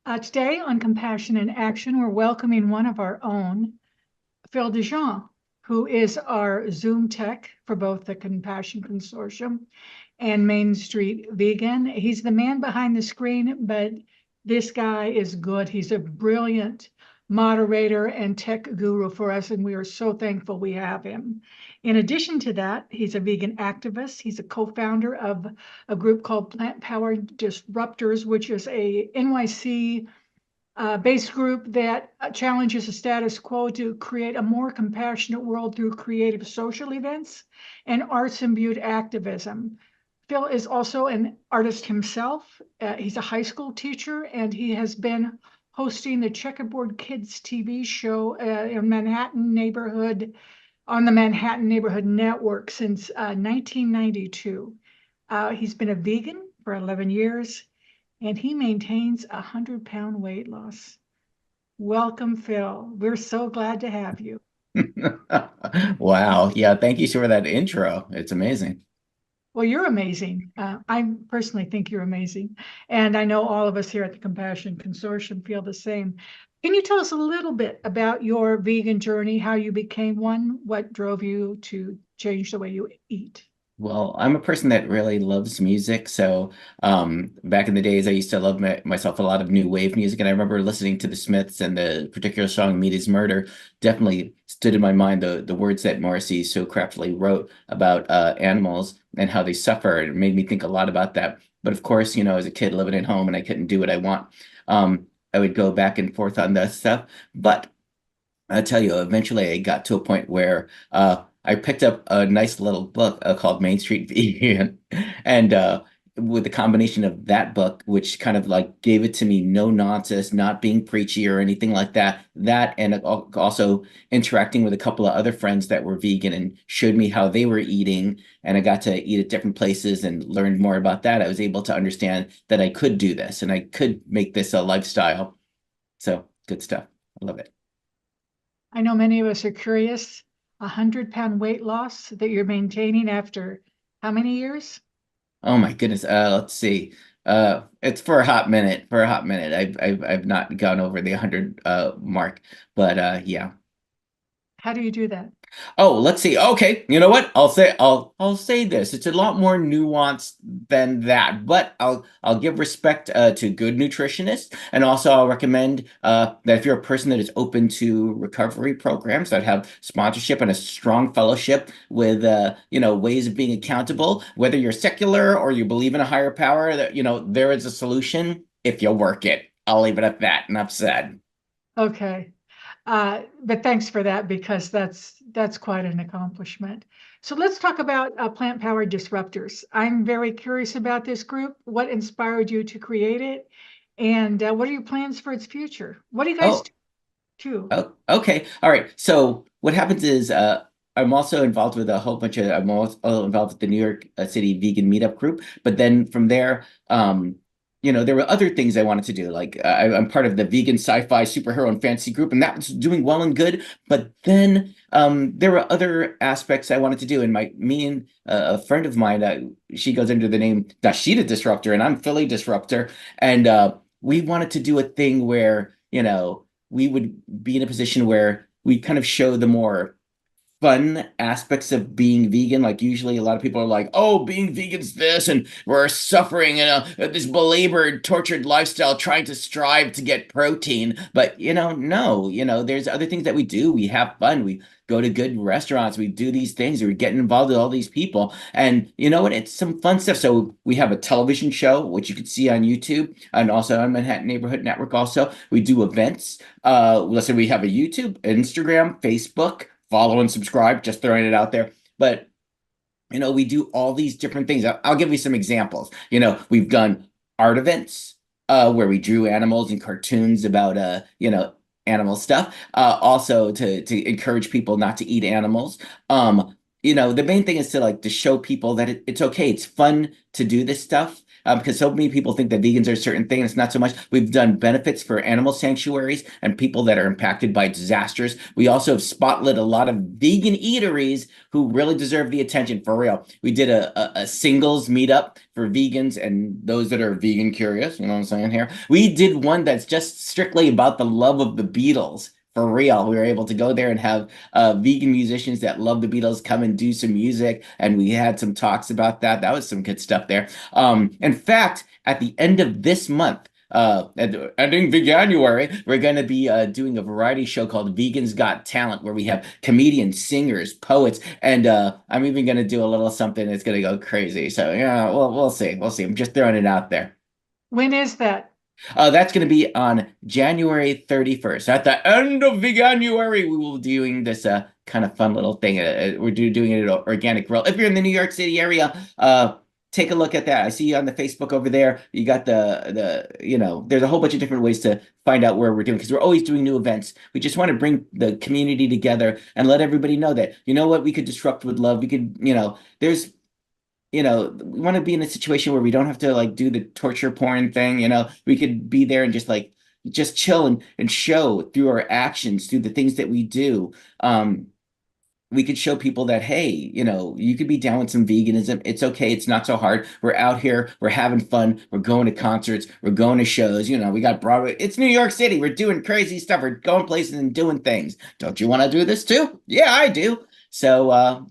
Today on Compassion in Action, we're welcoming one of our own, Phil Dejean, who is our Zoom tech for both the Compassion Consortium and Main Street Vegan. He's the man behind the screen, but this guy is good. He's a brilliant moderator and tech guru for us, and we are so thankful we have him. In addition to that, he's a vegan activist. He's a co-founder of a group called Plant Powered Disruptors, which is a NYC based group that challenges the status quo to create a more compassionate world through creative social events and arts imbued activism. Phil is also an artist himself. He's a high school teacher, and he has been hosting the Checkerboard Kids TV show in Manhattan neighborhood on the Manhattan Neighborhood Network since 1992. He's been a vegan for 11 years, and he maintains a 100-pound weight loss. Welcome, Phil. We're so glad to have you. Wow. Yeah, thank you for that intro. It's amazing. Well, you're amazing. I personally think you're amazing. And I know all of us here at the Compassion Consortium feel the same. Can you tell us a little bit about your vegan journey, how you became one, what drove you to change the way you eat? Well, I'm a person that really loves music. So, back in the days, I used to love myself a lot of new wave music. And I remember listening to the Smiths, and the particular song Meat is Murder definitely stood in my mind. The words that Morrissey so craftily wrote about animals and how they suffer. It made me think a lot about that. But of course, as a kid living at home and I couldn't do what I want, I would go back and forth on that stuff. But I'll tell you, eventually I got to a point where I picked up a nice little book called Main Street Vegan. And with the combination of that book, which kind of like gave it to me, no nonsense, not being preachy or anything like that, that and also interacting with a couple of other friends that were vegan and showed me how they were eating. And I got to eat at different places and learned more about that. I was able to understand that I could do this and I could make this a lifestyle. So good stuff. I love it. I know many of us are curious. A 100-pound weight loss that you're maintaining after how many years? Oh my goodness. Let's see. It's for a hot minute. For a hot minute. I've not gone over the 100 mark, but yeah. How do you do that? Oh, let's see. Okay, you know what? I'll say this. It's a lot more nuanced than that, but I'll give respect to good nutritionists, and also I'll recommend that if you're a person that is open to recovery programs that have sponsorship and a strong fellowship with ways of being accountable, whether you're secular or you believe in a higher power, that there is a solution if you work it. I'll leave it at that. Enough said. Okay. But thanks for that because that's quite an accomplishment. So let's talk about plant powered disruptors. I'm very curious about this group. What inspired you to create it, and what are your plans for its future? What do you guys Oh, do too? Oh, okay. All right. So what happens is I'm also involved with a whole bunch of I'm also involved with the New York City vegan meetup group. But then from there, there were other things I wanted to do. Like I'm part of the vegan sci-fi superhero and fantasy group, and that was doing well and good. But then there were other aspects I wanted to do. And me and a friend of mine, she goes under the name Dashita Disruptor, and I'm Philly Disruptor. And we wanted to do a thing where, we would be in a position where we kind of show the more fun aspects of being vegan. Like usually a lot of people are like, oh, being vegan's this, and we're suffering in this belabored, tortured lifestyle trying to strive to get protein. But, no, there's other things that we do. We have fun. We go to good restaurants. We do these things. We're getting involved with all these people. And you know what? It's some fun stuff. So we have a television show, which you can see on YouTube and also on Manhattan Neighborhood Network also. We do events. Listen, we have a YouTube, Instagram, Facebook. Follow and subscribe, just throwing it out there. But we do all these different things. I'll give you some examples. We've done art events where we drew animals and cartoons about animal stuff. Also to encourage people not to eat animals. The main thing is to show people that it's okay. It's fun to do this stuff. because so many people think that vegans are a certain thing. And it's not so much. We've done benefits for animal sanctuaries and people that are impacted by disasters. We also have spotlit a lot of vegan eateries who really deserve the attention for real. We did a singles meetup for vegans and those that are vegan curious. You know what I'm saying here? We did one that's just strictly about the love of the Beatles. For real, we were able to go there and have vegan musicians that love the Beatles come and do some music, and we had some talks about that. That was some good stuff there. In fact, at the end of this month, ending Veganuary, we're going to be doing a variety show called Vegans Got Talent, where we have comedians, singers, poets, and I'm even going to do a little something that's going to go crazy. So yeah, we'll see. We'll see. I'm just throwing it out there. When is that? That's going to be on January 31st. At the end of Veganuary, we will be doing this kind of fun little thing. We're doing it at Organic Grill. If you're in the New York City area, take a look at that. I see you on the Facebook over there. You got there's a whole bunch of different ways to find out where we're doing, because we're always doing new events. We just want to bring the community together and let everybody know that, you know what, we could disrupt with love. We could, we want to be in a situation where we don't have to like do the torture porn thing. We could be there and just chill and show through our actions, through the things that we do. We could show people that, hey, you could be down with some veganism. It's okay. It's not so hard. We're out here. We're having fun. We're going to concerts. We're going to shows. We got Broadway. It's New York City. We're doing crazy stuff. We're going places and doing things. Don't you want to do this too? Yeah, I do. So,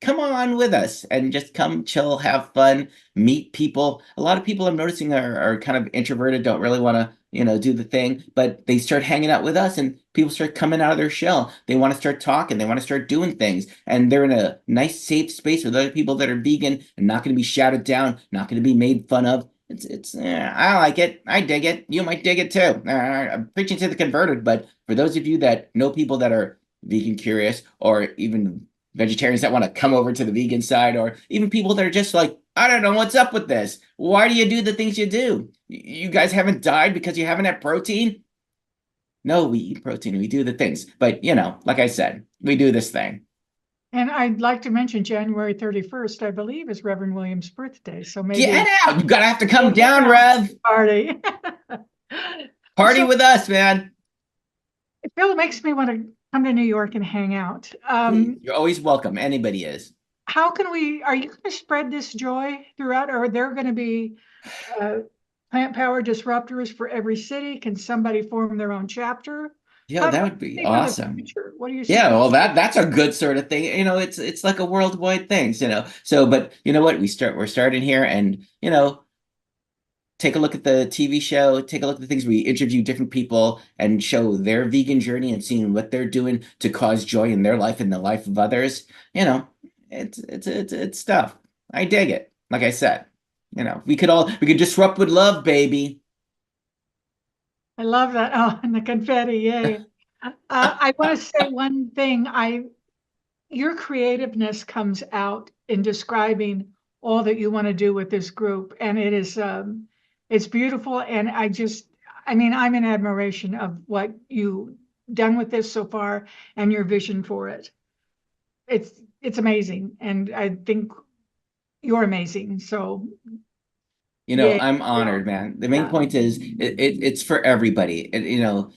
come on with us and just come chill, have fun, meet people. A lot of people I'm noticing are kind of introverted, don't really want to, do the thing, but they start hanging out with us and people start coming out of their shell. They want to start talking. They want to start doing things. And they're in a nice, safe space with other people that are vegan and not going to be shouted down, not going to be made fun of. I like it. I dig it. You might dig it too. I'm preaching to the converted, but for those of you that know people that are vegan curious, or even vegetarians that want to come over to the vegan side, or even people that are just like, I don't know what's up with this. Why do you do the things you do? You guys haven't died because you haven't had protein? No, we eat protein. We do the things. But, like I said, we do this thing. And I'd like to mention January 31st, I believe, is Reverend William's birthday. So maybe Get out. You gotta have to come down, Rev. party. Party with us, man. It really makes me want to come to New York and hang out. You're always welcome. Anybody is. How can are you going to spread this joy throughout? Or are there going to be plant power disruptors for every city? Can somebody form their own chapter? Yeah, that would be awesome. What do you Yeah, well, that's a good sort of thing. It's like a worldwide thing, So, but you know what? We're starting here, and take a look at the TV show, take a look at the things we interview different people and show their vegan journey and seeing what they're doing to cause joy in their life and the life of others. It's stuff. I dig it. Like I said, we could disrupt with love, baby. I love that. Oh, and the confetti, yay. I want to say one thing. Your creativeness comes out in describing all that you want to do with this group. And it's beautiful. And I'm in admiration of what you've done with this so far and your vision for it. It's amazing. And I think you're amazing. So yeah. I'm honored, man. The main point is it's for everybody. And,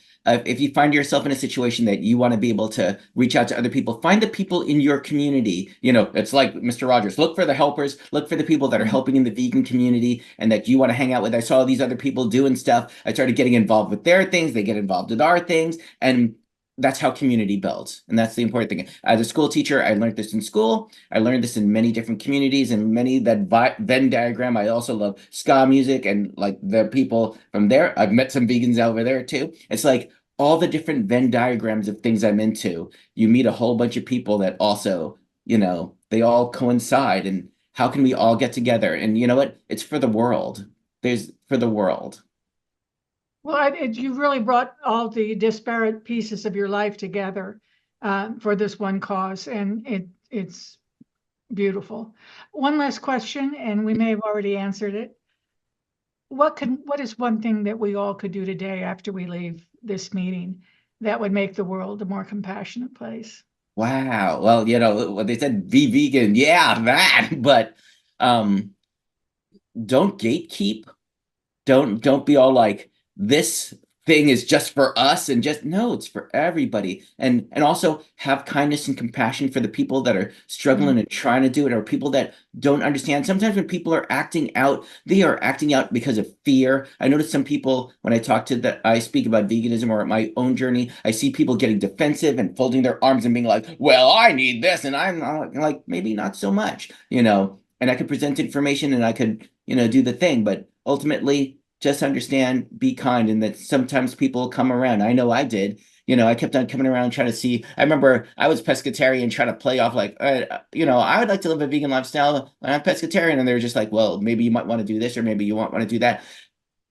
if you find yourself in a situation that you want to be able to reach out to other people, find the people in your community. It's like Mr. Rogers, look for the helpers, look for the people that are helping in the vegan community and that you want to hang out with. I saw these other people doing stuff. I started getting involved with their things. They get involved with our things. And that's how community builds. And that's the important thing. As a school teacher, I learned this in school. I learned this in many different communities and many that Venn diagram. I also love ska music and like the people from there. I've met some vegans over there too. It's like all the different Venn diagrams of things I'm into. You meet a whole bunch of people that also, they all coincide. And how can we all get together? And you know what? It's for the world. There's for the world. Well, you really brought all the disparate pieces of your life together for this one cause, and it's beautiful. One last question, and we may have already answered it. What is one thing that we all could do today after we leave this meeting that would make the world a more compassionate place? Wow. Well, what they said, be vegan. Yeah, that. But don't gatekeep. Don't be all like this thing is just for us and just no, it's for everybody. And also have kindness and compassion for the people that are Mm. struggling and trying to do it, or people that don't understand. Sometimes when people are acting out, they are acting out because of fear. I notice some people when I talk to that I speak about veganism or my own journey, I see people getting defensive and folding their arms and being like, well, I need this, and I'm like, maybe not so much, and I could present information and I could, do the thing, but ultimately just understand, be kind, and that sometimes people come around. I know I did. I kept on coming around trying to see. I remember I was pescatarian trying to play off like, I would like to live a vegan lifestyle. I'm pescatarian. And they were just like, well, maybe you might want to do this or maybe you want to do that.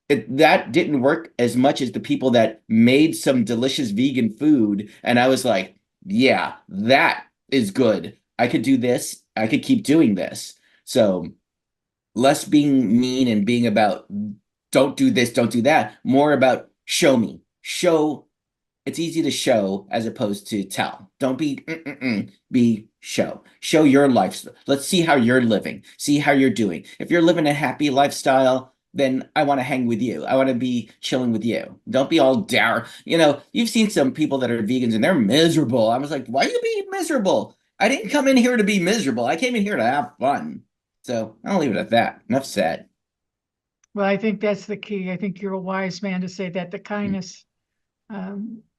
That didn't work as much as the people that made some delicious vegan food. And I was like, yeah, that is good. I could do this. I could keep doing this. So less being mean and being about don't do this, don't do that, more about show me. Show it's easy to show as opposed to tell. Don't be be show. Show your life. Let's see how you're living. See how you're doing. If you're living a happy lifestyle, then I want to hang with you. I want to be chilling with you. Don't be all dour. You've seen some people that are vegans and they're miserable. I was like, why are you being miserable? I didn't come in here to be miserable. I came in here to have fun. So I'll leave it at that. Enough said. Well, I think that's the key. I think you're a wise man to say that the kindness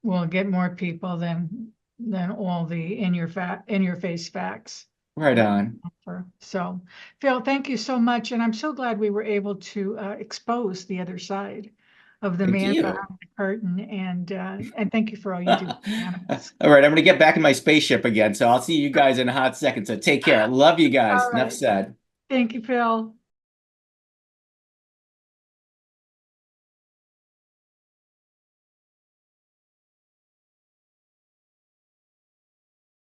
will get more people than all the in your face facts. Right Uh, on. so, Phil, thank you so much, and I'm so glad we were able to expose the other side of the Thank man you. behind the curtain, and thank you for all you do for animals. All right, I'm gonna get back in my spaceship again, so I'll see you guys in a hot second. So take care. Love you guys. All Enough right. said. Thank you, Phil.